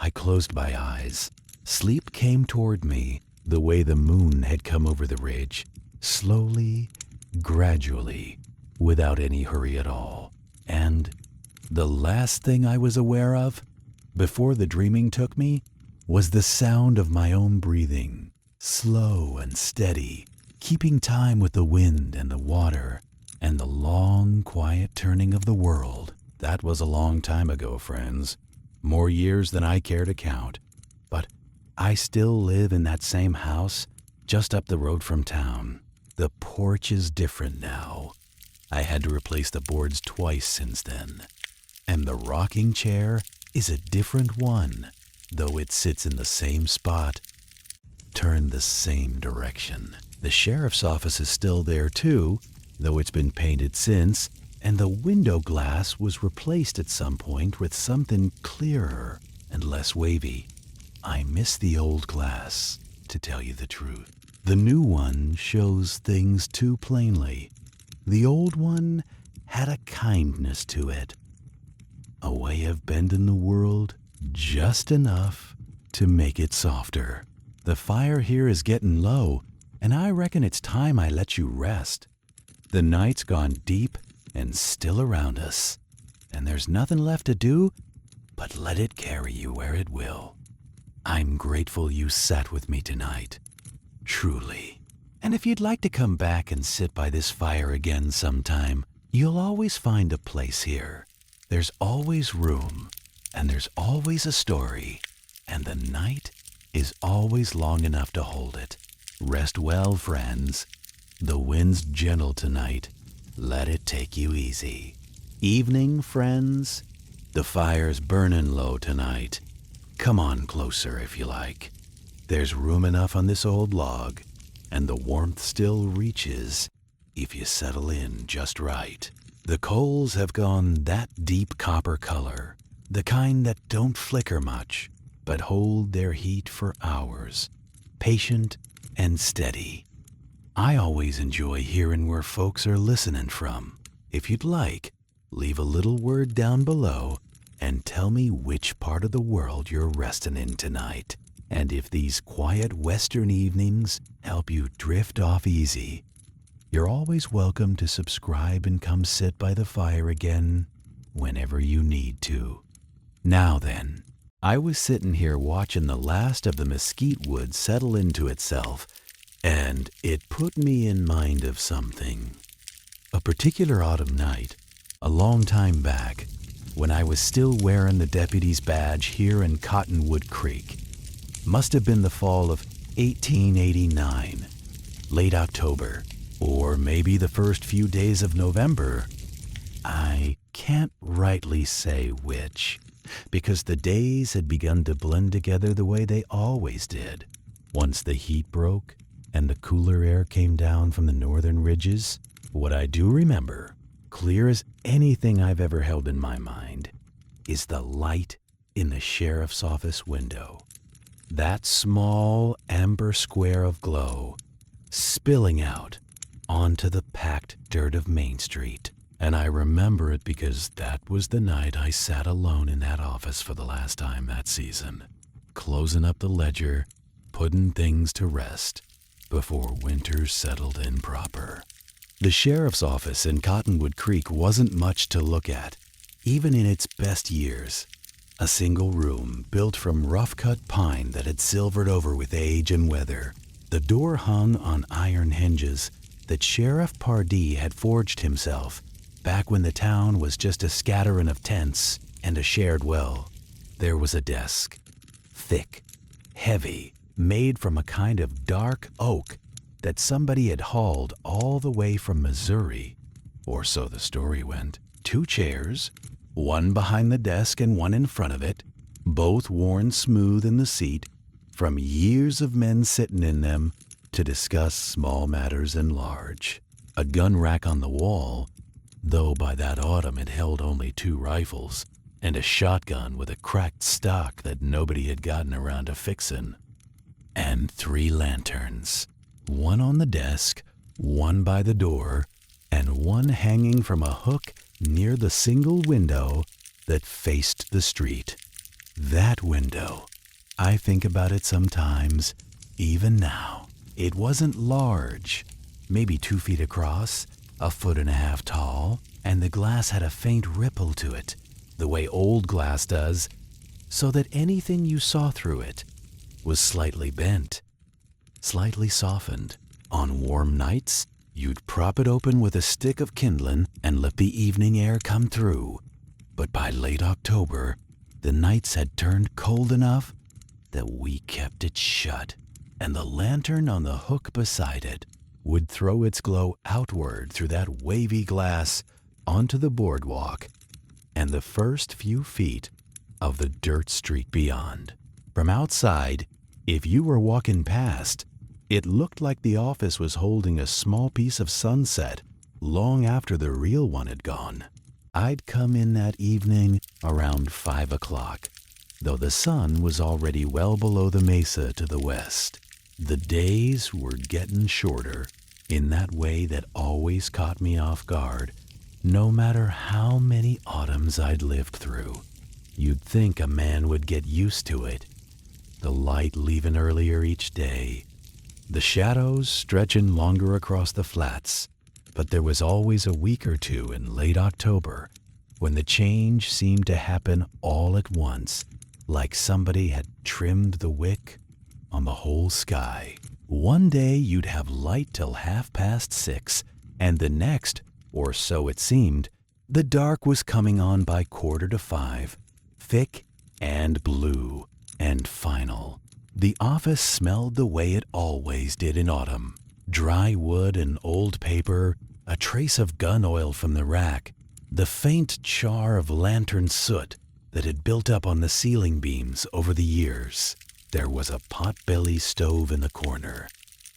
I closed my eyes. Sleep came toward me the way the moon had come over the ridge, slowly, gradually, without any hurry at all. And the last thing I was aware of, before the dreaming took me, was the sound of my own breathing, slow and steady, keeping time with the wind and the water, and the long, quiet turning of the world. That was a long time ago, friends. More years than I care to count. But I still live in that same house, just up the road from town. The porch is different now. I had to replace the boards twice since then. And the rocking chair is a different one, though it sits in the same spot, turned the same direction. The sheriff's office is still there too, though it's been painted since, and the window glass was replaced at some point with something clearer and less wavy. I miss the old glass, to tell you the truth. The new one shows things too plainly. The old one had a kindness to it, a way of bending the world just enough to make it softer. The fire here is getting low, and I reckon it's time I let you rest. The night's gone deep and still around us, and there's nothing left to do but let it carry you where it will. I'm grateful you sat with me tonight, truly. And if you'd like to come back and sit by this fire again sometime, you'll always find a place here. There's always room, and there's always a story, and the night is always long enough to hold it. Rest well, friends. The wind's gentle tonight. Let it take you easy. Evening, friends. The fire's burning low tonight. Come on closer if you like. There's room enough on this old log, and the warmth still reaches if you settle in just right. The coals have gone that deep copper color, the kind that don't flicker much, but hold their heat for hours, patient and steady. I always enjoy hearing where folks are listening from. If you'd like, leave a little word down below and tell me which part of the world you're resting in tonight. And if these quiet western evenings help you drift off easy, you're always welcome to subscribe and come sit by the fire again whenever you need to. Now then, I was sitting here watching the last of the mesquite wood settle into itself, and it put me in mind of something. A particular autumn night, a long time back, when I was still wearing the deputy's badge here in Cottonwood Creek. Must have been the fall of 1889, late October, or maybe the first few days of November. I can't rightly say which, because the days had begun to blend together the way they always did. Once the heat broke and the cooler air came down from the northern ridges, what I do remember, clear as anything I've ever held in my mind, is the light in the sheriff's office window. That small amber square of glow spilling out onto the packed dirt of Main Street. And I remember it because that was the night I sat alone in that office for the last time that season, closing up the ledger, putting things to rest before winter settled in proper. The sheriff's office in Cottonwood Creek wasn't much to look at, even in its best years. A single room built from rough-cut pine that had silvered over with age and weather. The door hung on iron hinges that Sheriff Pardee had forged himself back when the town was just a scattering of tents and a shared well. There was a desk, thick, heavy, made from a kind of dark oak that somebody had hauled all the way from Missouri, or so the story went. 2 chairs, one behind the desk and one in front of it, both worn smooth in the seat from years of men sitting in them to discuss small matters and large. A gun rack on the wall, though by that autumn it held only 2 rifles, and a shotgun with a cracked stock that nobody had gotten around to fixin'. And 3 lanterns, one on the desk, one by the door, and one hanging from a hook near the single window that faced the street. That window. I think about it sometimes, even now. It wasn't large, maybe 2 feet across, 1.5 feet tall, and the glass had a faint ripple to it, the way old glass does, so that anything you saw through it was slightly bent, slightly softened. On warm nights, you'd prop it open with a stick of kindlin and let the evening air come through. But by late October, the nights had turned cold enough that we kept it shut, and the lantern on the hook beside it would throw its glow outward through that wavy glass onto the boardwalk and the first few feet of the dirt street beyond. From outside, if you were walking past, it looked like the office was holding a small piece of sunset long after the real one had gone. I'd come in that evening around 5 o'clock, though the sun was already well below the mesa to the west. The days were getting shorter in that way that always caught me off guard, no matter how many autumns I'd lived through. You'd think a man would get used to it. The light leaving earlier each day, the shadows stretching longer across the flats, but there was always a week or two in late October when the change seemed to happen all at once, like somebody had trimmed the wick on the whole sky. One day you'd have light till 6:30, and the next, or so it seemed, the dark was coming on by 4:45, thick and blue and final. The office smelled the way it always did in autumn. Dry wood and old paper, a trace of gun oil from the rack, the faint char of lantern soot that had built up on the ceiling beams over the years. There was a Potbelly stove in the corner,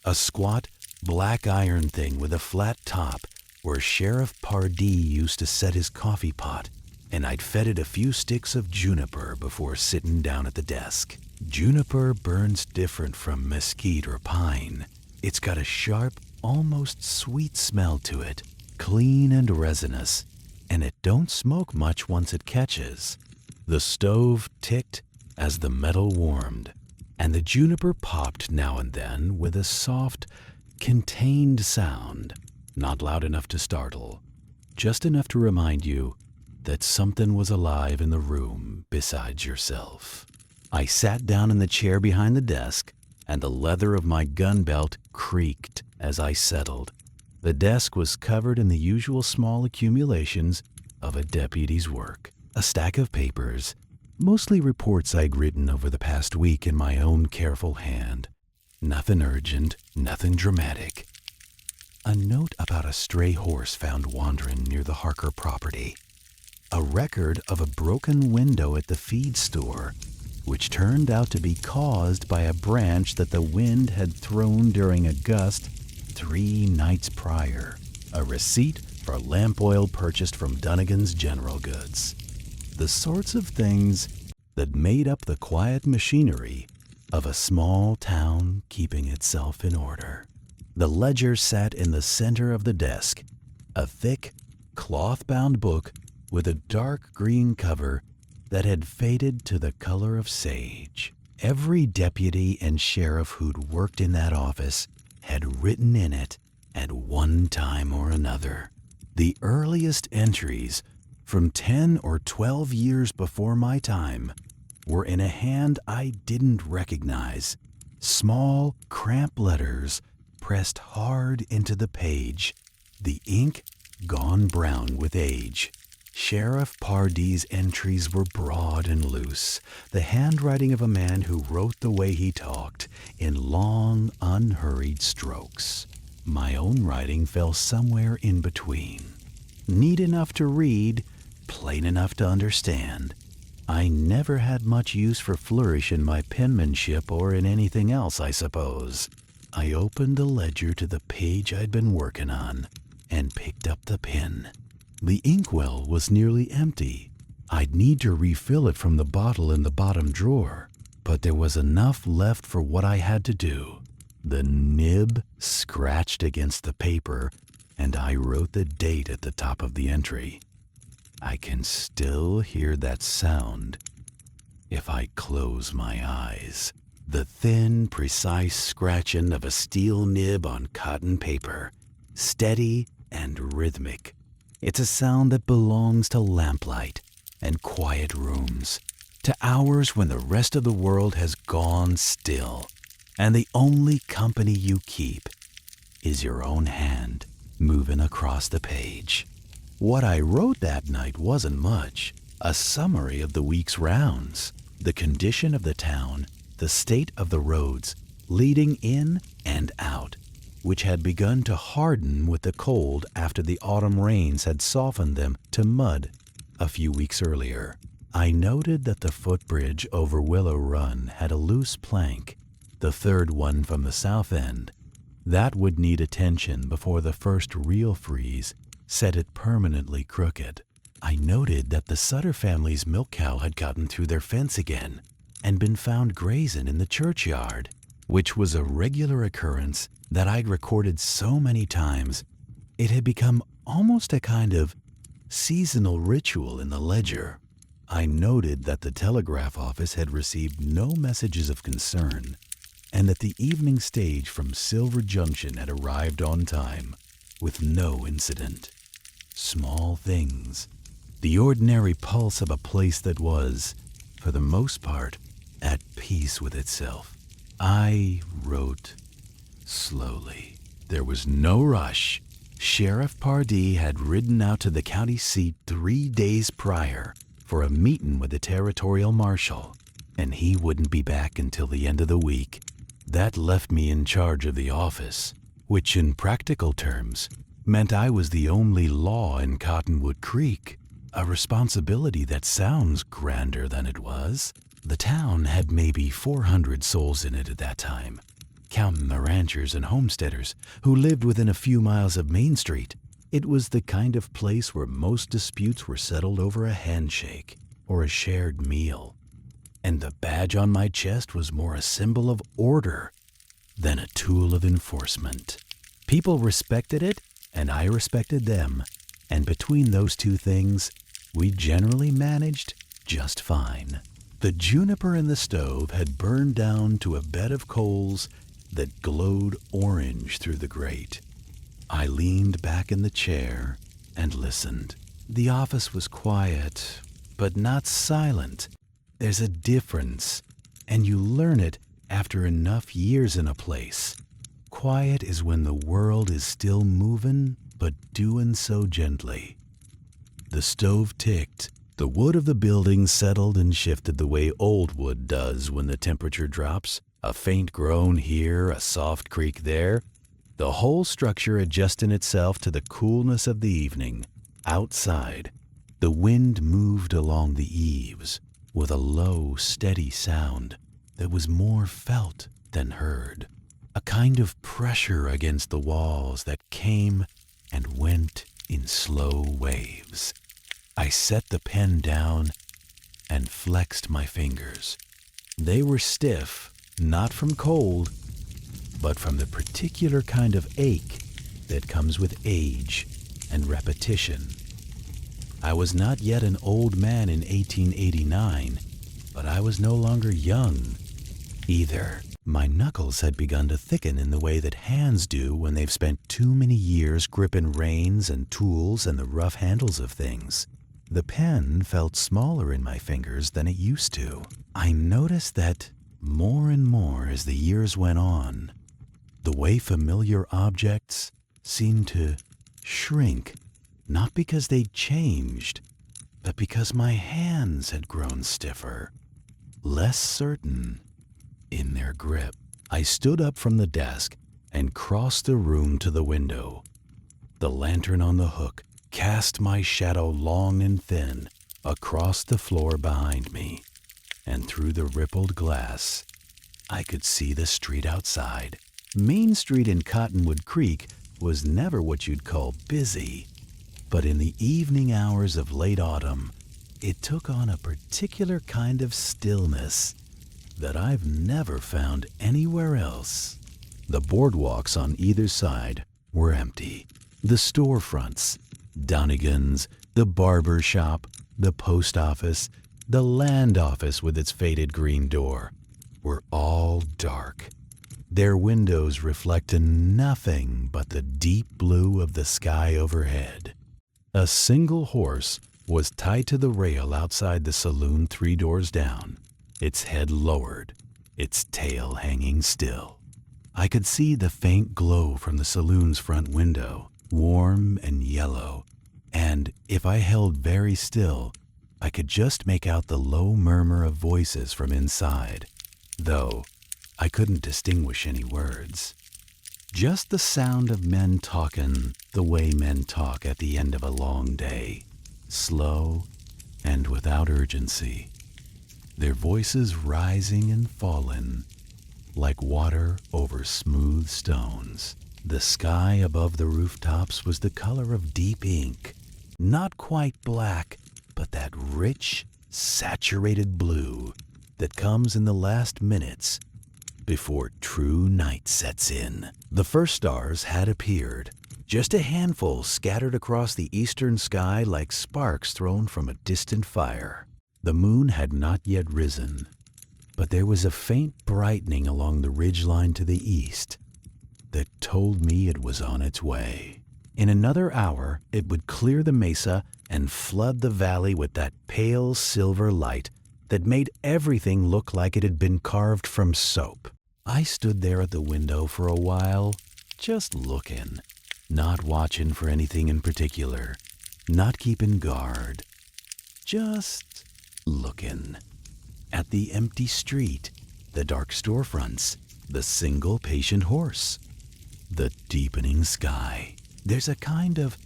a squat black iron thing with a flat top where Sheriff Pardee used to set his coffee pot, and I'd fed it a few sticks of juniper before sitting down at the desk. Juniper burns different from mesquite or pine. It's got a sharp, almost sweet smell to it, clean and resinous, and it don't smoke much once it catches. The stove ticked as the metal warmed, and the juniper popped now and then with a soft, contained sound, not loud enough to startle, just enough to remind you that something was alive in the room besides yourself. I sat down in the chair behind the desk, and the leather of my gun belt creaked as I settled. The desk was covered in the usual small accumulations of a deputy's work. A stack of papers, mostly reports I'd written over the past week in my own careful hand. Nothing urgent, nothing dramatic. A note about a stray horse found wandering near the Harker property. A record of a broken window at the feed store, which turned out to be caused by a branch that the wind had thrown during a gust 3 nights prior. A receipt for lamp oil purchased from Dunnigan's General Goods. The sorts of things that made up the quiet machinery of a small town keeping itself in order. The ledger sat in the center of the desk, a thick, cloth-bound book with a dark green cover that had faded to the color of sage. Every deputy and sheriff who'd worked in that office had written in it at one time or another. The earliest entries, from 10 or 12 years before my time, were in a hand I didn't recognize. Small, cramped letters pressed hard into the page, the ink gone brown with age. Sheriff Pardee's entries were broad and loose, the handwriting of a man who wrote the way he talked, in long, unhurried strokes. My own writing fell somewhere in between. Neat enough to read, plain enough to understand. I never had much use for flourish in my penmanship or in anything else, I suppose. I opened the ledger to the page I'd been working on and picked up the pen. The inkwell was nearly empty. I'd need to refill it from the bottle in the bottom drawer, but there was enough left for what I had to do. The nib scratched against the paper, and I wrote the date at the top of the entry. I can still hear that sound if I close my eyes. The thin, precise scratching of a steel nib on cotton paper, steady and rhythmic. It's a sound that belongs to lamplight and quiet rooms, to hours when the rest of the world has gone still, and the only company you keep is your own hand moving across the page. What I wrote that night wasn't much, a summary of the week's rounds, the condition of the town, the state of the roads leading in and out, which had begun to harden with the cold after the autumn rains had softened them to mud a few weeks earlier. I noted that the footbridge over Willow Run had a loose plank, the third one from the south end. That would need attention before the first real freeze set it permanently crooked. I noted that the Sutter family's milk cow had gotten through their fence again and been found grazing in the churchyard, which was a regular occurrence that I'd recorded so many times it had become almost a kind of seasonal ritual in the ledger. I noted that the telegraph office had received no messages of concern and that the evening stage from Silver Junction had arrived on time with no incident. Small things, the ordinary pulse of a place that was, for the most part, at peace with itself. I wrote slowly. There was no rush. Sheriff Pardee had ridden out to the county seat 3 days prior for a meeting with the territorial marshal, and he wouldn't be back until the end of the week. That left me in charge of the office, which in practical terms meant I was the only law in Cottonwood Creek, a responsibility that sounds grander than it was. The town had maybe 400 souls in it at that time, counting the ranchers and homesteaders who lived within a few miles of Main Street. It was the kind of place where most disputes were settled over a handshake or a shared meal, and the badge on my chest was more a symbol of order than a tool of enforcement. People respected it, and I respected them, and between those two things, we generally managed just fine. The juniper in the stove had burned down to a bed of coals that glowed orange through the grate. I leaned back in the chair and listened. The office was quiet, but not silent. There's a difference, and you learn it after enough years in a place. Quiet is when the world is still moving, but doing so gently. The stove ticked. The wood of the building settled and shifted the way old wood does when the temperature drops. A faint groan here, a soft creak there. The whole structure adjusting itself to the coolness of the evening. Outside, the wind moved along the eaves with a low, steady sound that was more felt than heard. A kind of pressure against the walls that came and went in slow waves. I set the pen down and flexed my fingers. They were stiff, not from cold, but from the particular kind of ache that comes with age and repetition. I was not yet an old man in 1889, but I was no longer young either. My knuckles had begun to thicken in the way that hands do when they've spent too many years gripping reins and tools and the rough handles of things. The pen felt smaller in my fingers than it used to. I noticed that more and more as the years went on, the way familiar objects seemed to shrink, not because they'd changed, but because my hands had grown stiffer, less certain in their grip. I stood up from the desk and crossed the room to the window. The lantern on the hook cast my shadow long and thin across the floor behind me, and through the rippled glass, I could see the street outside. Main Street in Cottonwood Creek was never what you'd call busy, but in the evening hours of late autumn, it took on a particular kind of stillness that I've never found anywhere else. The boardwalks on either side were empty. The storefronts, Donegan's, the barber shop, the post office, the land office with its faded green door, were all dark. Their windows reflected nothing but the deep blue of the sky overhead. A single horse was tied to the rail outside the saloon 3 doors down, its head lowered, its tail hanging still. I could see the faint glow from the saloon's front window, warm and yellow, and if I held very still, I could just make out the low murmur of voices from inside, though I couldn't distinguish any words. Just the sound of men talking the way men talk at the end of a long day, slow and without urgency, their voices rising and falling like water over smooth stones. The sky above the rooftops was the color of deep ink, not quite black, but that rich, saturated blue that comes in the last minutes before true night sets in. The first stars had appeared, just a handful scattered across the eastern sky like sparks thrown from a distant fire. The moon had not yet risen, but there was a faint brightening along the ridgeline to the east that told me it was on its way. In another hour, it would clear the mesa and flood the valley with that pale silver light that made everything look like it had been carved from soap. I stood there at the window for a while, just looking, not watching for anything in particular, not keeping guard, just looking. At the empty street, the dark storefronts, the single patient horse, the deepening sky. There's a kind of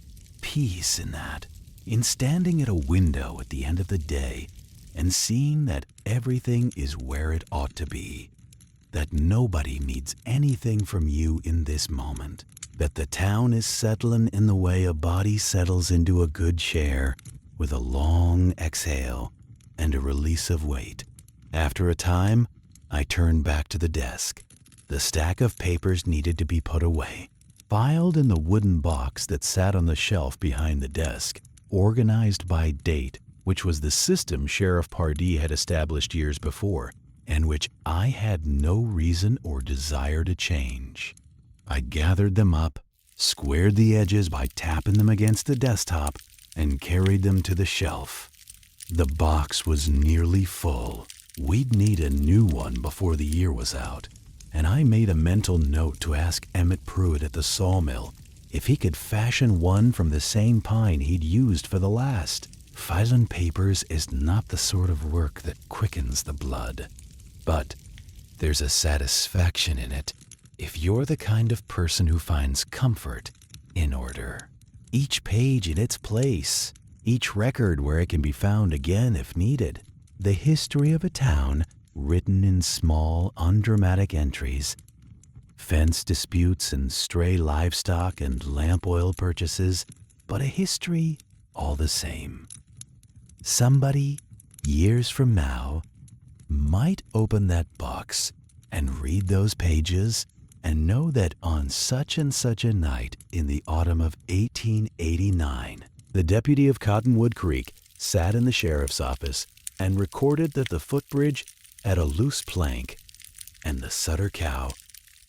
peace in that, in standing at a window at the end of the day and seeing that everything is where it ought to be, that nobody needs anything from you in this moment, that the town is settling in the way a body settles into a good chair with a long exhale and a release of weight. After a time, I turned back to the desk. The stack of papers needed to be put away, filed in the wooden box that sat on the shelf behind the desk, organized by date, which was the system Sheriff Pardee had established years before, and which I had no reason or desire to change. I gathered them up, squared the edges by tapping them against the desktop, and carried them to the shelf. The box was nearly full. We'd need a new one before the year was out, and I made a mental note to ask Emmett Pruitt at the sawmill if he could fashion one from the same pine he'd used for the last. Filing papers is not the sort of work that quickens the blood, but there's a satisfaction in it if you're the kind of person who finds comfort in order. Each page in its place, each record where it can be found again if needed. The history of a town written in small, undramatic entries, fence disputes and stray livestock and lamp oil purchases, but a history all the same. Somebody, years from now, might open that box and read those pages and know that on such and such a night in the autumn of 1889, the deputy of Cottonwood Creek sat in the sheriff's office and recorded that the footbridge had a loose plank and the Sutter cow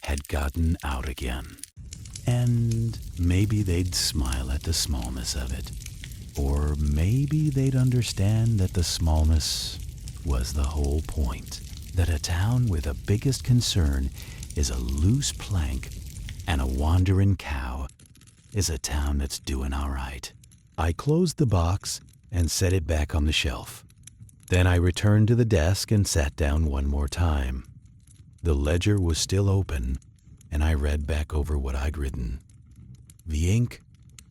had gotten out again. And maybe they'd smile at the smallness of it, or maybe they'd understand that the smallness was the whole point, that a town where the biggest concern is a loose plank and a wandering cow is a town that's doing all right. I closed the box and set it back on the shelf. Then I returned to the desk and sat down one more time. The ledger was still open, and I read back over what I'd written. The ink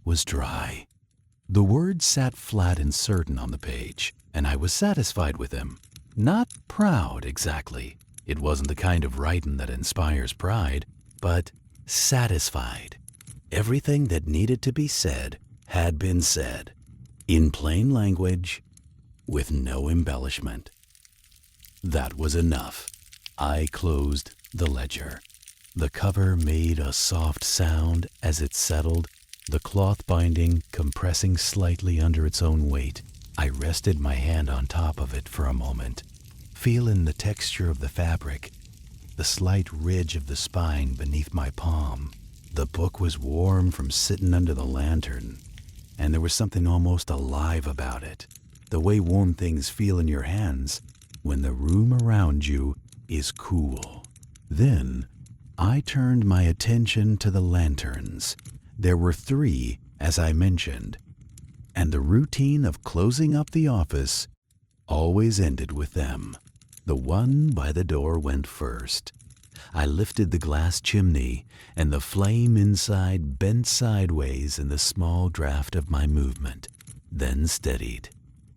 was dry. The words sat flat and certain on the page, and I was satisfied with them. Not proud, exactly. It wasn't the kind of writing that inspires pride, but satisfied. Everything that needed to be said had been said, in plain language, with no embellishment. That was enough. I closed the ledger. The cover made a soft sound as it settled, the cloth binding compressing slightly under its own weight. I rested my hand on top of it for a moment, feeling the texture of the fabric, the slight ridge of the spine beneath my palm. The book was warm from sitting under the lantern, and there was something almost alive about it, the way warm things feel in your hands when the room around you is cool. Then I turned my attention to the lanterns. There were 3, as I mentioned, and the routine of closing up the office always ended with them. The one by the door went first. I lifted the glass chimney, and the flame inside bent sideways in the small draft of my movement, then steadied.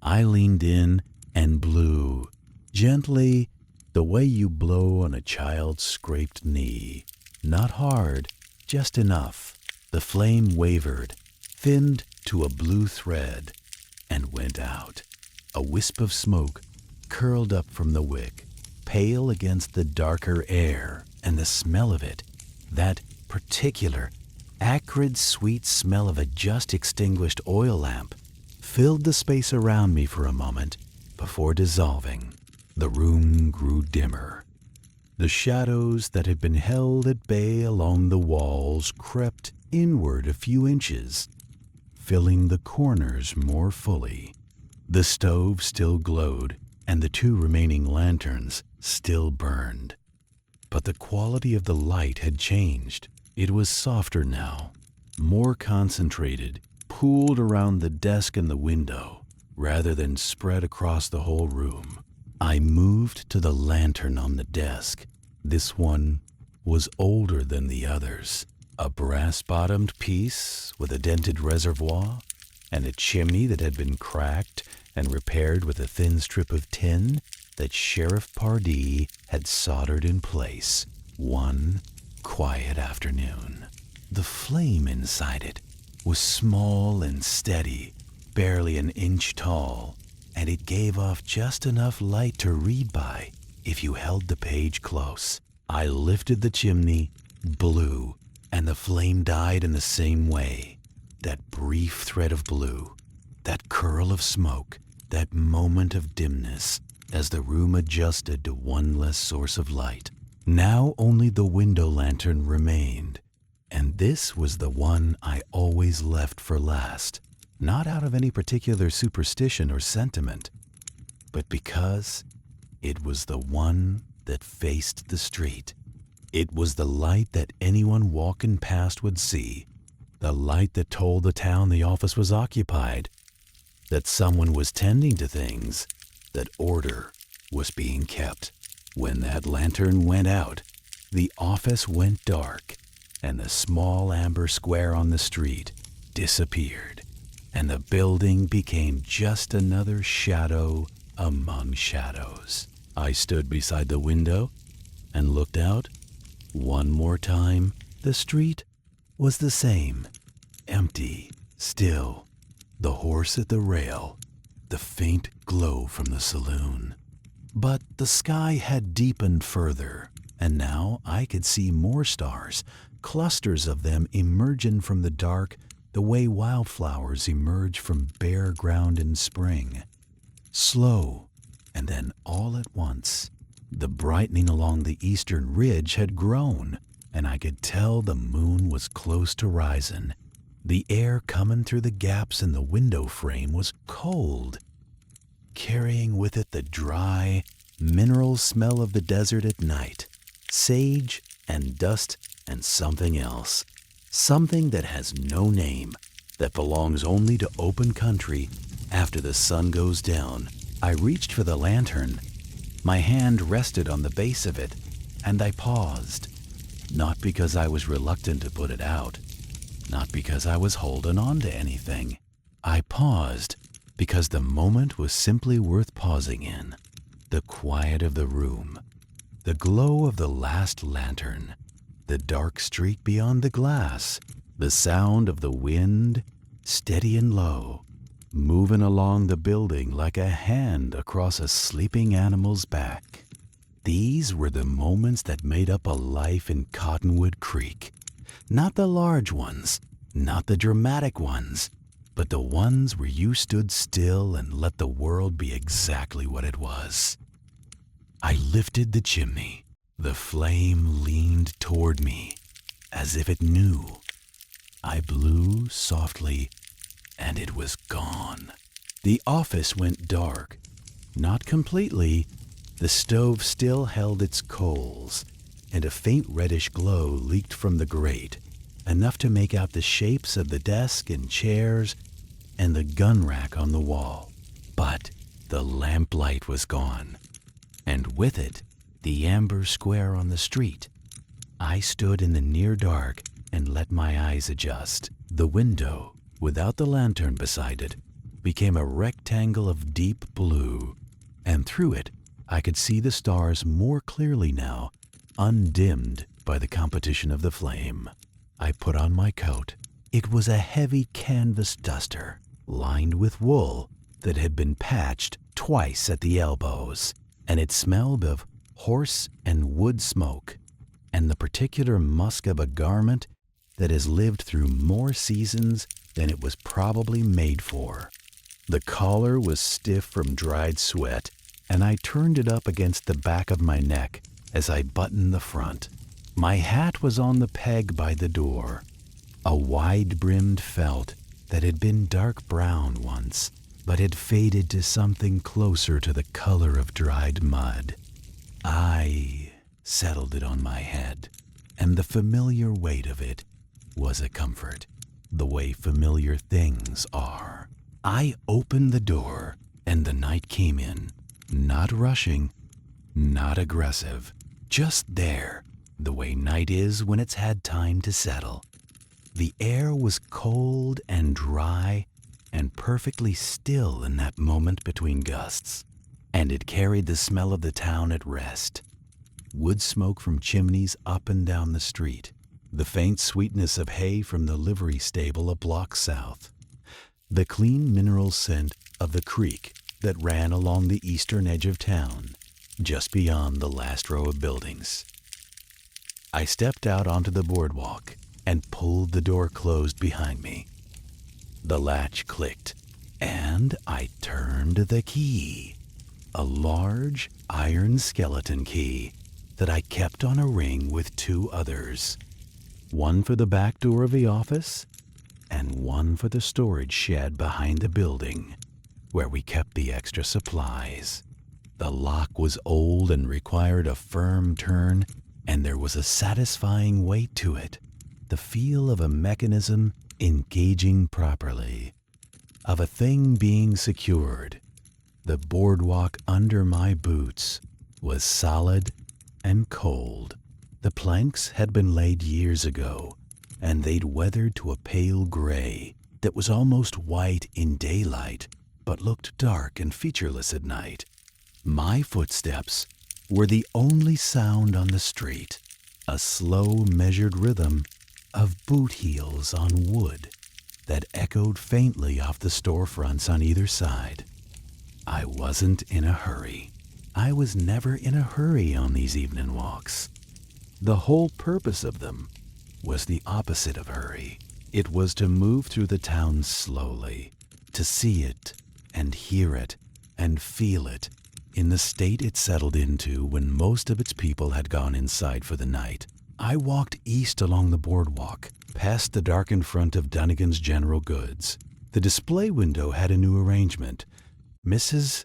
I leaned in and blew, gently, the way you blow on a child's scraped knee. Not hard, just enough. The flame wavered, thinned to a blue thread, and went out. A wisp of smoke curled up from the wick, pale against the darker air, and the smell of it, that particular, acrid, sweet smell of a just extinguished oil lamp, filled the space around me for a moment before dissolving. The room grew dimmer. The shadows that had been held at bay along the walls crept inward a few inches, filling the corners more fully. The stove still glowed, and the 2 remaining lanterns still burned. But the quality of the light had changed. It was softer now, more concentrated, pooled around the desk and the window, rather than spread across the whole room. I moved to the lantern on the desk. This one was older than the others. A brass-bottomed piece with a dented reservoir and a chimney that had been cracked and repaired with a thin strip of tin that Sheriff Pardee had soldered in place one quiet afternoon. The flame inside it was small and steady, barely an inch tall, and it gave off just enough light to read by if you held the page close. I lifted the chimney, blew, and the flame died in the same way. That brief thread of blue, that curl of smoke, that moment of dimness as the room adjusted to one less source of light. Now only the window lantern remained, and this was the one I always left for last, not out of any particular superstition or sentiment, but because it was the one that faced the street. It was the light that anyone walking past would see, the light that told the town the office was occupied, that someone was tending to things, that order was being kept. When that lantern went out, the office went dark, and the small amber square on the street disappeared, and the building became just another shadow among shadows. I stood beside the window and looked out. One more time, the street was the same, empty, still, the horse at the rail, the faint glow from the saloon. But the sky had deepened further, and now I could see more stars, clusters of them emerging from the dark the way wildflowers emerge from bare ground in spring. Slow, and then all at once, the brightening along the eastern ridge had grown, and I could tell the moon was close to rising. The air coming through the gaps in the window frame was cold, carrying with it the dry, mineral smell of the desert at night, sage and dust and something else, something that has no name, that belongs only to open country after the sun goes down. I reached for the lantern. My hand rested on the base of it, and I paused, not because I was reluctant to put it out, not because I was holding on to anything. I paused because the moment was simply worth pausing in. The quiet of the room, the glow of the last lantern, the dark streak beyond the glass, the sound of the wind, steady and low, moving along the building like a hand across a sleeping animal's back. These were the moments that made up a life in Cottonwood Creek. Not the large ones, not the dramatic ones, but the ones where you stood still and let the world be exactly what it was. I lifted the chimney. The flame leaned toward me, as if it knew. I blew softly, and it was gone. The office went dark. Not completely. The stove still held its coals, and a faint reddish glow leaked from the grate, enough to make out the shapes of the desk and chairs and the gun rack on the wall. But the lamplight was gone, and with it, the amber square on the street. I stood in the near dark and let my eyes adjust. The window, without the lantern beside it, became a rectangle of deep blue, and through it I could see the stars more clearly now, undimmed by the competition of the flame. I put on my coat. It was a heavy canvas duster, lined with wool that had been patched twice at the elbows, and it smelled of horse and wood smoke, and the particular musk of a garment that has lived through more seasons than it was probably made for. The collar was stiff from dried sweat, and I turned it up against the back of my neck as I buttoned the front. My hat was on the peg by the door, a wide-brimmed felt that had been dark brown once, but had faded to something closer to the color of dried mud. I settled it on my head, and the familiar weight of it was a comfort, the way familiar things are. I opened the door, and the night came in, not rushing, not aggressive, just there, the way night is when it's had time to settle. The air was cold and dry and perfectly still in that moment between gusts, and it carried the smell of the town at rest. Wood smoke from chimneys up and down the street, the faint sweetness of hay from the livery stable a block south, the clean mineral scent of the creek that ran along the eastern edge of town, just beyond the last row of buildings. I stepped out onto the boardwalk and pulled the door closed behind me. The latch clicked, and I turned the key, a large iron skeleton key that I kept on a ring with two others, one for the back door of the office and one for the storage shed behind the building, where we kept the extra supplies. The lock was old and required a firm turn, and there was a satisfying weight to it, the feel of a mechanism engaging properly, of a thing being secured. The boardwalk under my boots was solid and cold. The planks had been laid years ago, and they'd weathered to a pale gray that was almost white in daylight, but looked dark and featureless at night. My footsteps were the only sound on the street, a slow, measured rhythm of boot heels on wood that echoed faintly off the storefronts on either side. I wasn't in a hurry. I was never in a hurry on these evening walks. The whole purpose of them was the opposite of hurry. It was to move through the town slowly, to see it and hear it and feel it in the state it settled into when most of its people had gone inside for the night. I walked east along the boardwalk, past the darkened front of Dunnigan's General Goods. The display window had a new arrangement. Mrs.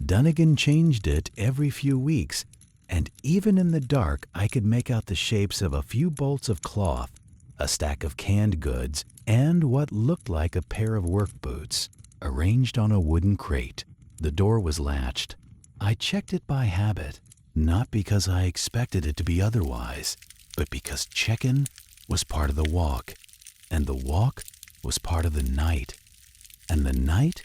Dunnigan changed it every few weeks, and even in the dark I could make out the shapes of a few bolts of cloth, a stack of canned goods, and what looked like a pair of work boots, arranged on a wooden crate. The door was latched. I checked it by habit, not because I expected it to be otherwise, but because checking was part of the walk, and the walk was part of the night, and the night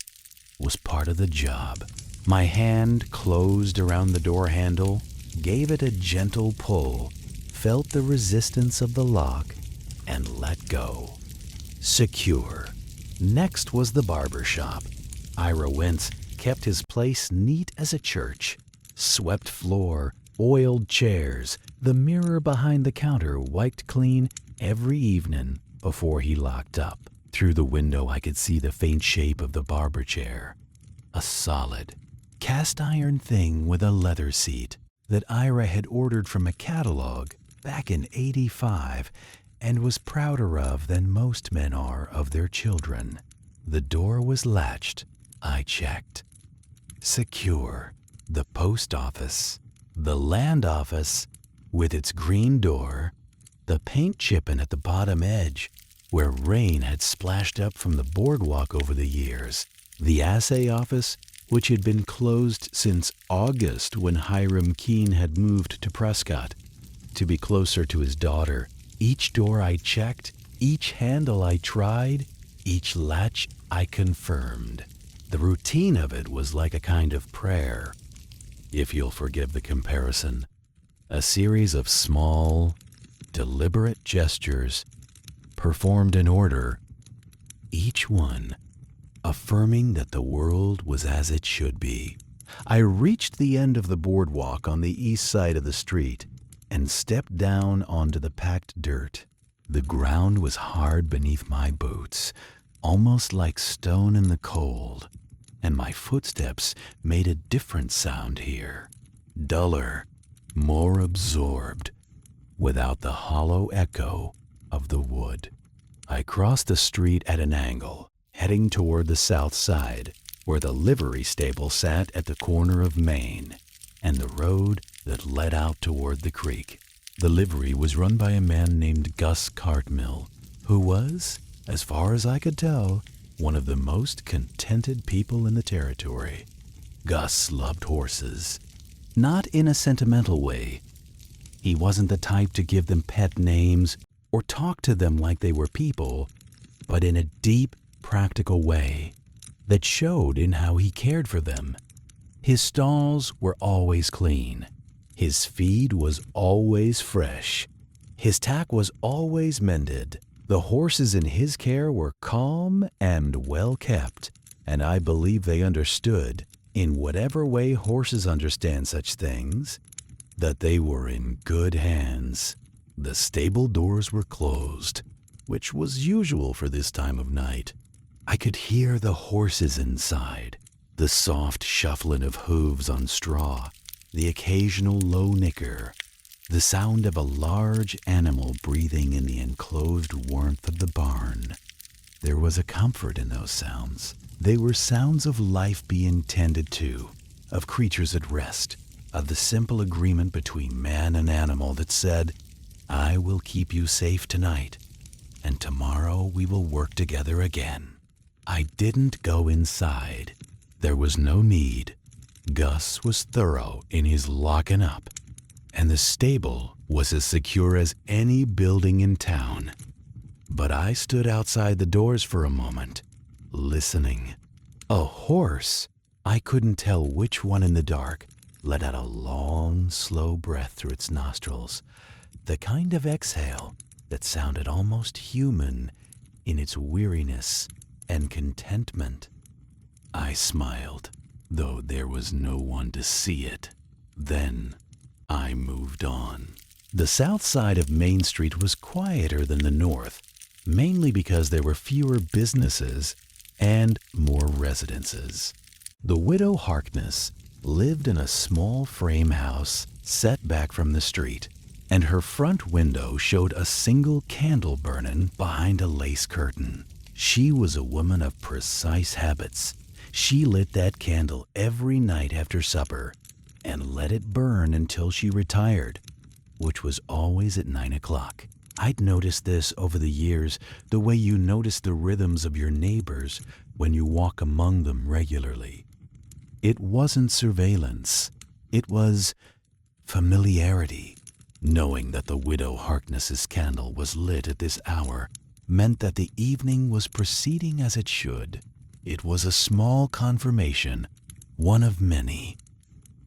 was part of the job. My hand closed around the door handle, gave it a gentle pull, felt the resistance of the lock, and let go. Secure. Next was the barber shop. Ira Wentz kept his place neat as a church. Swept floor, oiled chairs, the mirror behind the counter wiped clean every evening before he locked up. Through the window, I could see the faint shape of the barber chair, a solid, cast-iron thing with a leather seat that Ira had ordered from a catalog back in '85 and was prouder of than most men are of their children. The door was latched. I checked. Secure. The post office, the land office with its green door, the paint chipping at the bottom edge where rain had splashed up from the boardwalk over the years, the assay office, which had been closed since August when Hiram Keene had moved to Prescott to be closer to his daughter. Each door I checked, each handle I tried, each latch I confirmed. The routine of it was like a kind of prayer, if you'll forgive the comparison. A series of small, deliberate gestures performed in order, each one affirming that the world was as it should be. I reached the end of the boardwalk on the east side of the street and stepped down onto the packed dirt. The ground was hard beneath my boots, almost like stone in the cold, and my footsteps made a different sound here, duller, more absorbed, without the hollow echo of the wood. I crossed the street at an angle, heading toward the south side, where the livery stable sat at the corner of Main and the road that led out toward the creek. The livery was run by a man named Gus Cartmill, who was, as far as I could tell, one of the most contented people in the territory. Gus loved horses, not in a sentimental way. He wasn't the type to give them pet names or talk to them like they were people, but in a deep, practical way that showed in how he cared for them. His stalls were always clean. His feed was always fresh. His tack was always mended. The horses in his care were calm and well kept, and I believe they understood, in whatever way horses understand such things, that they were in good hands. The stable doors were closed, which was usual for this time of night. I could hear the horses inside, the soft shuffling of hooves on straw, the occasional low nicker, the sound of a large animal breathing in the enclosed warmth of the barn. There was a comfort in those sounds. They were sounds of life being tended to, of creatures at rest, of the simple agreement between man and animal that said, "I will keep you safe tonight, and tomorrow we will work together again." I didn't go inside. There was no need. Gus was thorough in his locking up, and the stable was as secure as any building in town. But I stood outside the doors for a moment, listening. A horse, I couldn't tell which one in the dark, let out a long, slow breath through its nostrils, the kind of exhale that sounded almost human in its weariness and contentment. I smiled, though there was no one to see it. Then I moved on. The south side of Main Street was quieter than the north, mainly because there were fewer businesses and more residences. The widow Harkness lived in a small frame house set back from the street, and her front window showed a single candle burning behind a lace curtain. She was a woman of precise habits. She lit that candle every night after supper and let it burn until she retired, which was always at 9 o'clock. I'd noticed this over the years, the way you notice the rhythms of your neighbors when you walk among them regularly. It wasn't surveillance. It was familiarity. Knowing that the widow Harkness's candle was lit at this hour meant that the evening was proceeding as it should. It was a small confirmation, one of many,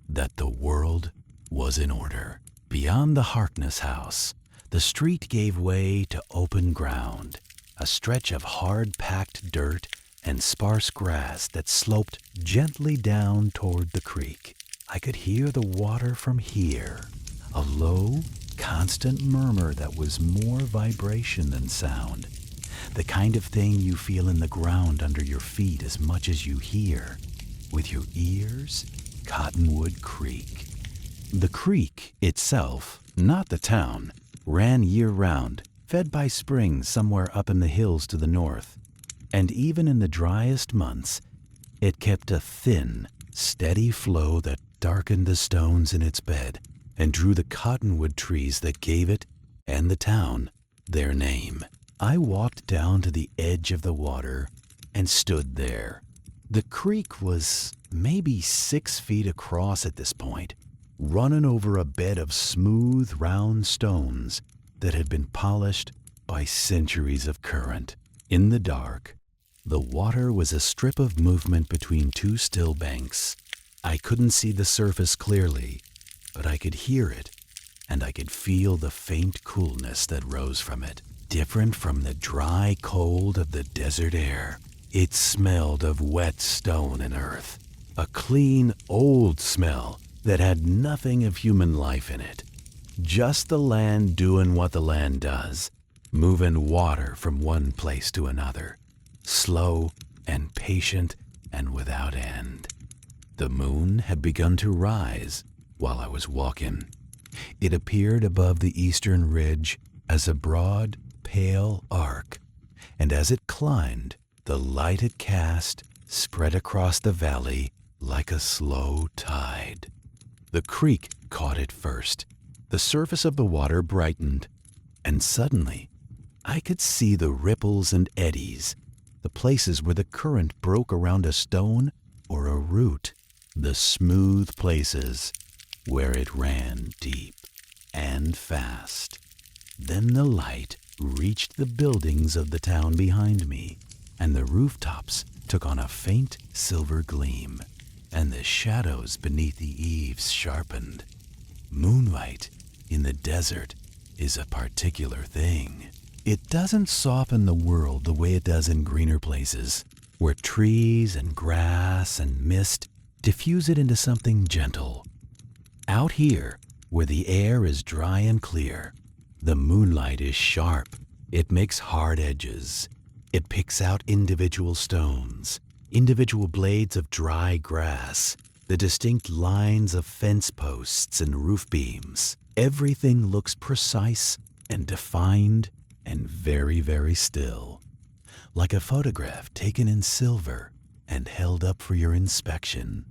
that the world was in order. Beyond the Harkness house, the street gave way to open ground, a stretch of hard-packed dirt and sparse grass that sloped gently down toward the creek. I could hear the water from here, a low, constant murmur that was more vibration than sound. the kind of thing you feel in the ground under your feet as much as you hear, with your ears, Cottonwood Creek. The creek itself, not the town, ran year-round, fed by springs somewhere up in the hills to the north. And even in the driest months, it kept a thin, steady flow that darkened the stones in its bed and drew the cottonwood trees that gave it, and the town, their name. I walked down to the edge of the water and stood there. The creek was maybe 6 feet across at this point, running over a bed of smooth, round stones that had been polished by centuries of current. In the dark, the water was a strip of movement between two still banks. I couldn't see the surface clearly, but I could hear it, and I could feel the faint coolness that rose from it, different from the dry cold of the desert air. It smelled of wet stone and earth, a clean, old smell that had nothing of human life in it. Just the land doing what the land does, moving water from one place to another, slow and patient and without end. The moon had begun to rise while I was walking. It appeared above the eastern ridge as a broad, pale arc, and as it climbed, the light it cast spread across the valley like a slow tide. The creek caught it first. The surface of the water brightened, and suddenly I could see the ripples and eddies, the places where the current broke around a stone or a root, the smooth places where it ran deep and fast. Then the light reached the buildings of the town behind me, and the rooftops took on a faint silver gleam, and the shadows beneath the eaves sharpened. Moonlight in the desert is a particular thing. It doesn't soften the world the way it does in greener places, where trees and grass and mist diffuse it into something gentle. Out here, where the air is dry and clear, the moonlight is sharp. It makes hard edges. It picks out individual stones, individual blades of dry grass, the distinct lines of fence posts and roof beams. Everything looks precise and defined and very, very still, like a photograph taken in silver and held up for your inspection.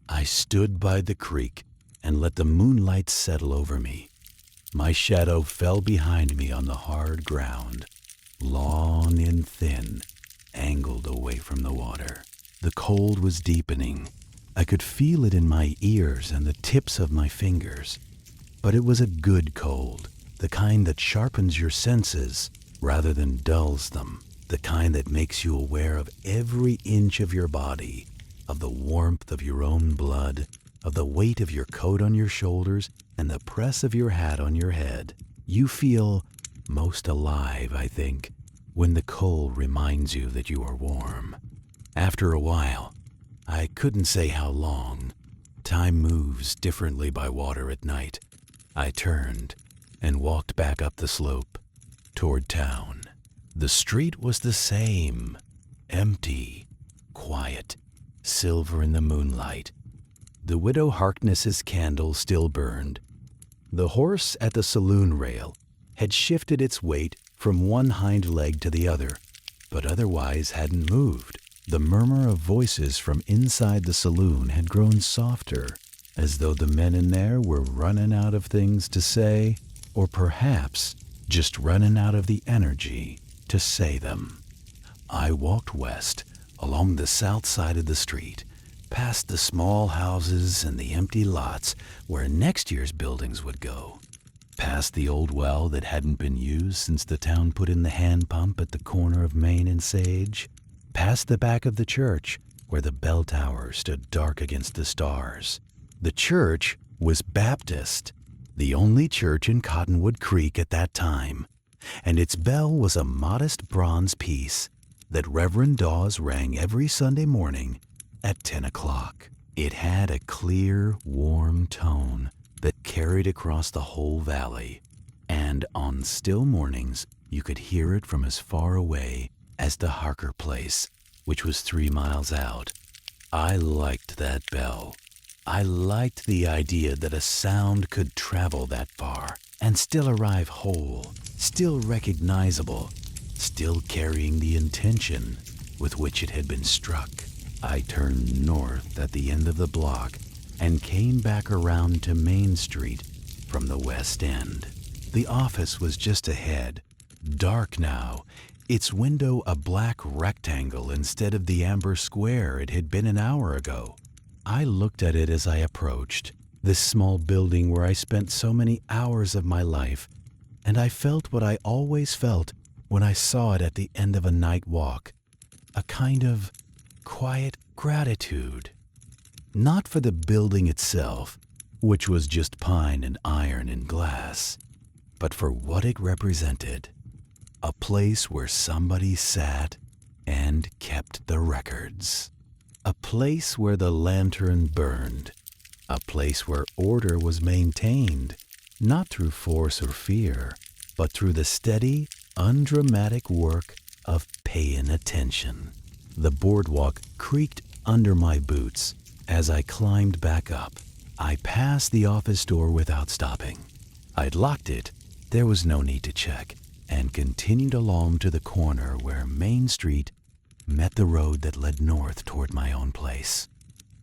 I stood by the creek and let the moonlight settle over me. My shadow fell behind me on the hard ground, long and thin, angled away from the water. The cold was deepening. I could feel it in my ears and the tips of my fingers. But it was a good cold, the kind that sharpens your senses rather than dulls them, the kind that makes you aware of every inch of your body, of the warmth of your own blood, of the weight of your coat on your shoulders and the press of your hat on your head. You feel most alive, I think, when the cold reminds you that you are warm. After a while, I couldn't say how long. Time moves differently by water at night. I turned and walked back up the slope toward town. The street was the same, empty, quiet, silver in the moonlight. The Widow Harkness's candle still burned. The horse at the saloon rail had shifted its weight from one hind leg to the other, but otherwise hadn't moved. The murmur of voices from inside the saloon had grown softer, as though the men in there were running out of things to say, or perhaps just running out of the energy to say them. I walked west along the south side of the street, past the small houses and the empty lots where next year's buildings would go, past the old well that hadn't been used since the town put in the hand pump at the corner of Main and Sage, past the back of the church where the bell tower stood dark against the stars. The church was Baptist, the only church in Cottonwood Creek at that time, and its bell was a modest bronze piece that Reverend Dawes rang every Sunday morning at 10 o'clock. It had a clear, warm tone that carried across the whole valley, and on still mornings you could hear it from as far away as the Harker place, which was 3 miles out. I liked that bell. I liked the idea that a sound could travel that far and still arrive whole, still recognizable, still carrying the intention with which it had been struck. I turned north at the end of the block and came back around to Main Street from the west end. The office was just ahead, dark now, its window a black rectangle instead of the amber square it had been an hour ago. I looked at it as I approached, this small building where I spent so many hours of my life, and I felt what I always felt when I saw it at the end of a night walk, a kind of quiet gratitude. Not for the building itself, which was just pine and iron and glass, but for what it represented. A place where somebody sat and kept the records. A place where the lantern burned. A place where order was maintained, not through force or fear, but through the steady, undramatic work of paying attention. The boardwalk creaked under my boots as I climbed back up. I passed the office door without stopping. I'd locked it, there was no need to check, and continued along to the corner where Main Street met the road that led north toward my own place.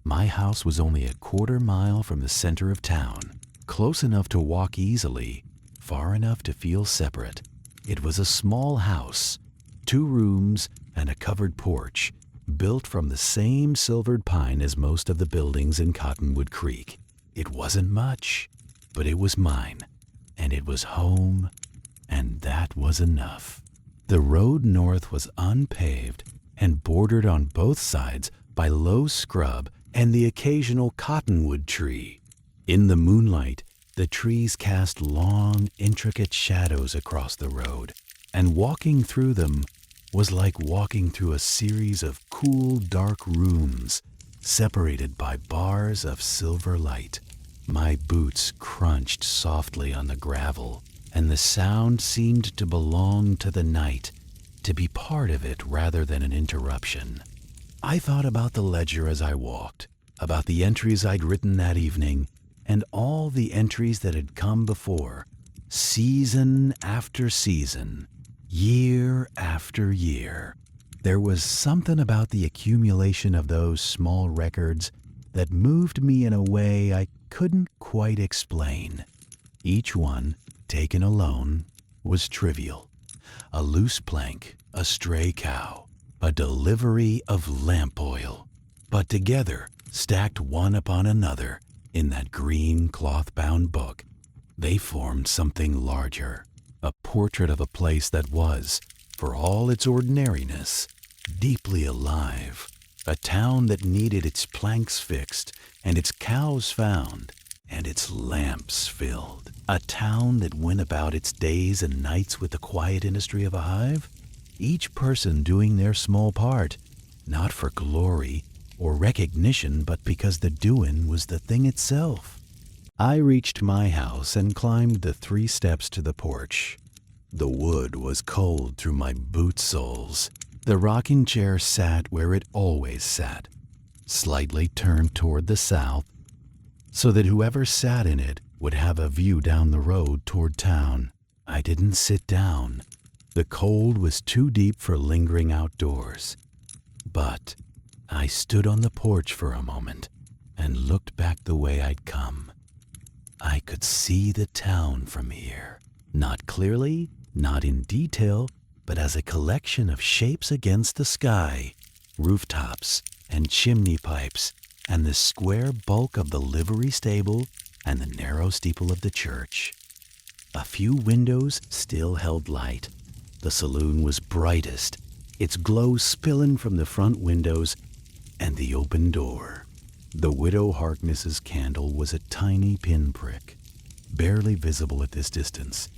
My house was only a quarter mile from the center of town, close enough to walk easily, far enough to feel separate. It was a small house, 2 rooms and a covered porch, built from the same silvered pine as most of the buildings in Cottonwood Creek. It wasn't much, but it was mine, and it was home, and that was enough. The road north was unpaved and bordered on both sides by low scrub and the occasional cottonwood tree. In the moonlight, the trees cast long, intricate shadows across the road, and walking through them was like walking through a series of cool, dark rooms separated by bars of silver light. My boots crunched softly on the gravel, and the sound seemed to belong to the night, to be part of it rather than an interruption. I thought about the ledger as I walked, about the entries I'd written that evening, and all the entries that had come before, season after season, year after year. There was something about the accumulation of those small records that moved me in a way I couldn't quite explain. Each one, taken alone, was trivial. A loose plank, a stray cow, a delivery of lamp oil. But together, stacked one upon another in that green cloth-bound book, they formed something larger, a portrait of a place that was, for all its ordinariness, deeply alive, a town that needed its planks fixed and its cows found and its lamps filled, a town that went about its days and nights with the quiet industry of a hive, each person doing their small part, not for glory or recognition, but because the doing was the thing itself. I reached my house and climbed the 3 steps to the porch. The wood was cold through my boot soles. The rocking chair sat where it always sat, slightly turned toward the south, so that whoever sat in it would have a view down the road toward town. I didn't sit down. The cold was too deep for lingering outdoors. But I stood on the porch for a moment and looked back the way I'd come. I could see the town from here, not clearly, not in detail, but as a collection of shapes against the sky, rooftops and chimney pipes and the square bulk of the livery stable and the narrow steeple of the church. A few windows still held light. The saloon was brightest, its glow spilling from the front windows and the open door. The Widow Harkness's candle was a tiny pinprick, barely visible at this distance,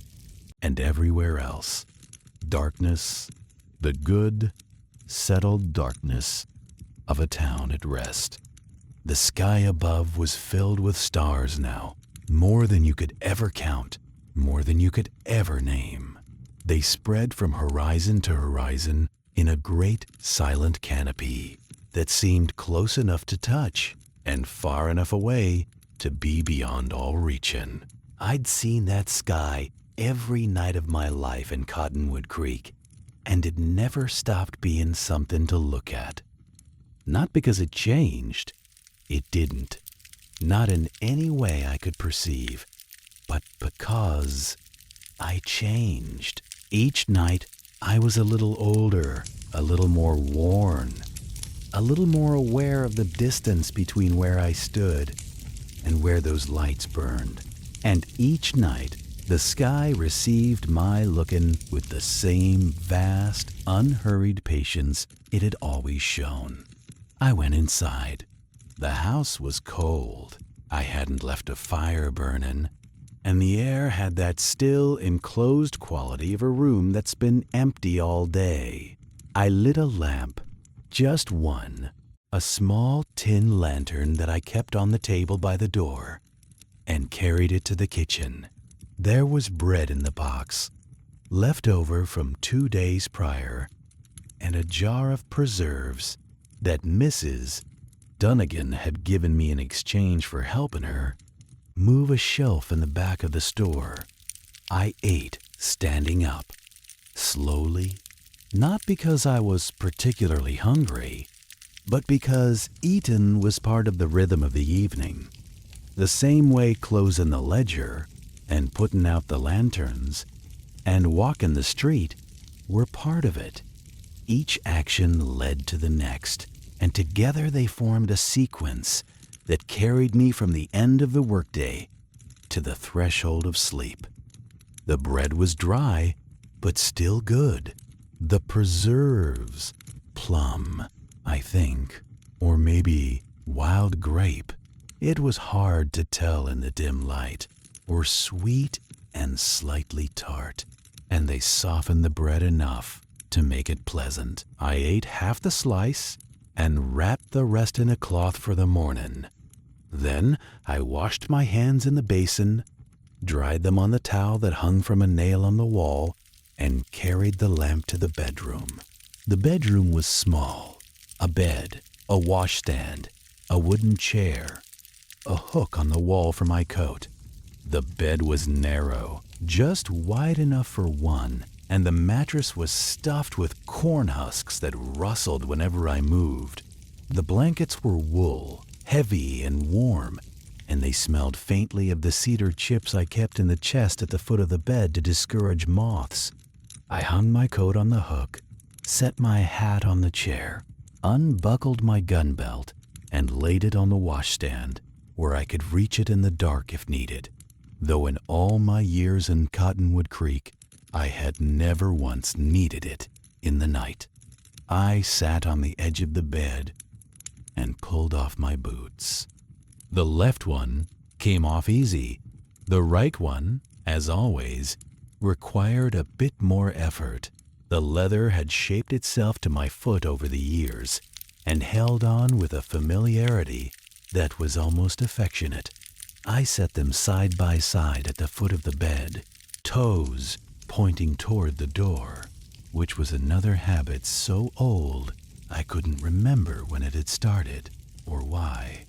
and everywhere else, darkness, the good, settled darkness of a town at rest. The sky above was filled with stars now, more than you could ever count, more than you could ever name. They spread from horizon to horizon, in a great silent canopy that seemed close enough to touch and far enough away to be beyond all reaching. I'd seen that sky every night of my life in Cottonwood Creek, and it never stopped being something to look at. Not because it changed. It didn't. Not in any way I could perceive, but because I changed. Each night, I was a little older, a little more worn, a little more aware of the distance between where I stood and where those lights burned. And each night, the sky received my looking with the same vast, unhurried patience it had always shown. I went inside. The house was cold. I hadn't left a fire burning, and the air had that still, enclosed quality of a room that's been empty all day. I lit a lamp, just one, a small tin lantern that I kept on the table by the door, and carried it to the kitchen. There was bread in the box, left over from 2 days prior, and a jar of preserves that Mrs. Dunnigan had given me in exchange for helping her move a shelf in the back of the store. I ate standing up, slowly, not because I was particularly hungry, but because eating was part of the rhythm of the evening. The same way closing the ledger and putting out the lanterns and walking the street were part of it. Each action led to the next, and together they formed a sequence that carried me from the end of the workday to the threshold of sleep. The bread was dry, but still good. The preserves, plum, I think, or maybe wild grape. It was hard to tell in the dim light, were sweet and slightly tart, and they softened the bread enough to make it pleasant. I ate half the slice and wrapped the rest in a cloth for the morning. Then I washed my hands in the basin, dried them on the towel that hung from a nail on the wall, and carried the lamp to the bedroom. The bedroom was small. A bed, a washstand, a wooden chair, a hook on the wall for my coat. The bed was narrow, just wide enough for one, and the mattress was stuffed with corn husks that rustled whenever I moved. The blankets were wool, heavy and warm, and they smelled faintly of the cedar chips I kept in the chest at the foot of the bed to discourage moths. I hung my coat on the hook, set my hat on the chair, unbuckled my gun belt, and laid it on the washstand, where I could reach it in the dark if needed. Though in all my years in Cottonwood Creek, I had never once needed it in the night. I sat on the edge of the bed and pulled off my boots. The left one came off easy. The right one, as always, required a bit more effort. The leather had shaped itself to my foot over the years and held on with a familiarity that was almost affectionate. I set them side by side at the foot of the bed, toes pointing toward the door, which was another habit so old I couldn't remember when it had started or why.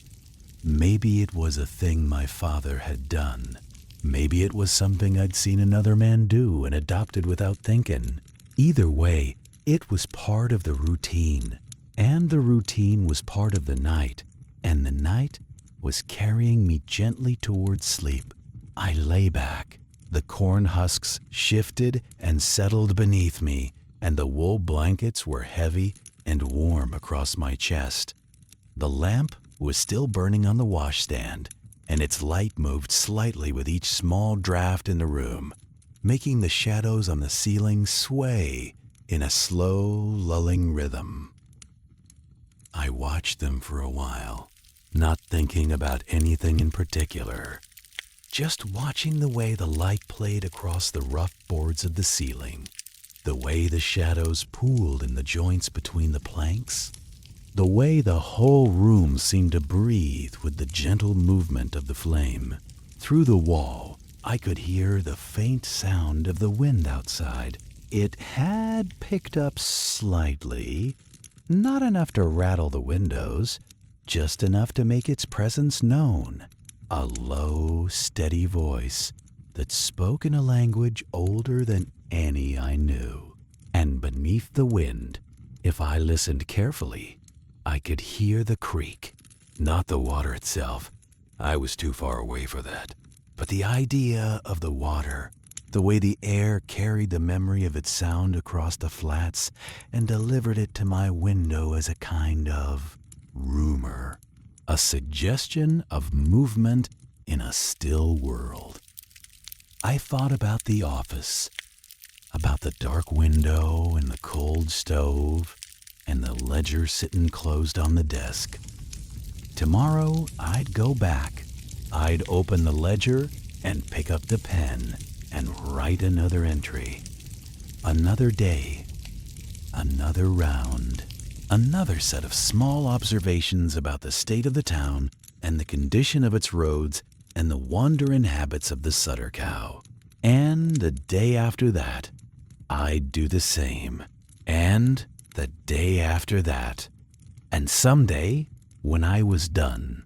Maybe it was a thing my father had done. Maybe it was something I'd seen another man do and adopted without thinking. Either way, it was part of the routine, and the routine was part of the night, and the night was carrying me gently towards sleep. I lay back. The corn husks shifted and settled beneath me, and the wool blankets were heavy and warm across my chest. The lamp was still burning on the washstand, and its light moved slightly with each small draft in the room, making the shadows on the ceiling sway in a slow, lulling rhythm. I watched them for a while, not thinking about anything in particular, just watching the way the light played across the rough boards of the ceiling, the way the shadows pooled in the joints between the planks, the way the whole room seemed to breathe with the gentle movement of the flame. Through the wall, I could hear the faint sound of the wind outside. It had picked up slightly, not enough to rattle the windows, just enough to make its presence known. A low, steady voice that spoke in a language older than any I knew. And beneath the wind, if I listened carefully, I could hear the creak. Not the water itself. I was too far away for that. But the idea of the water, the way the air carried the memory of its sound across the flats and delivered it to my window as a kind of rumor, a suggestion of movement in a still world. I thought about the office, about the dark window and the cold stove and the ledger sitting closed on the desk. Tomorrow I'd go back. I'd open the ledger and pick up the pen and write another entry. Another day, another round, another set of small observations about the state of the town and the condition of its roads and the wandering habits of the Sutter cow. And the day after that, I'd do the same. And the day after that. And someday, when I was done,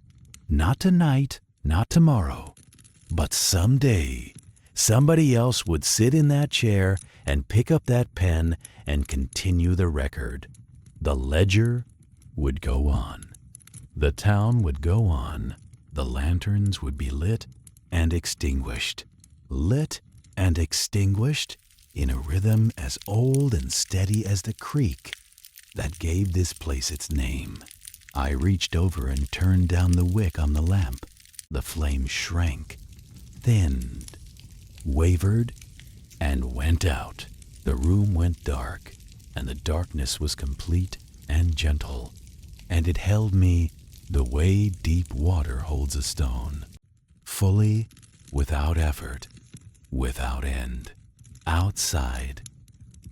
not tonight, not tomorrow, but someday, somebody else would sit in that chair and pick up that pen and continue the record. The ledger would go on. The town would go on. The lanterns would be lit and extinguished. Lit and extinguished in a rhythm as old and steady as the creek that gave this place its name. I reached over and turned down the wick on the lamp. The flame shrank, thinned, wavered, and went out. The room went dark, and the darkness was complete and gentle, and it held me the way deep water holds a stone, fully, without effort, without end. Outside,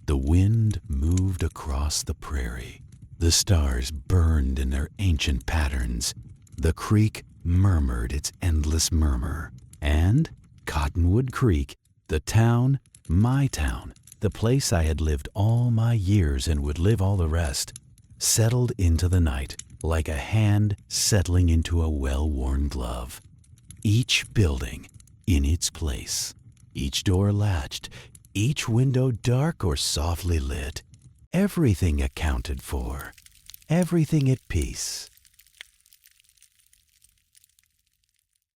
the wind moved across the prairie. The stars burned in their ancient patterns. The creek murmured its endless murmur. And Cottonwood Creek, the town, my town, the place I had lived all my years and would live all the rest, settled into the night like a hand settling into a well-worn glove. Each building in its place, each door latched, each window dark or softly lit, everything accounted for, everything at peace.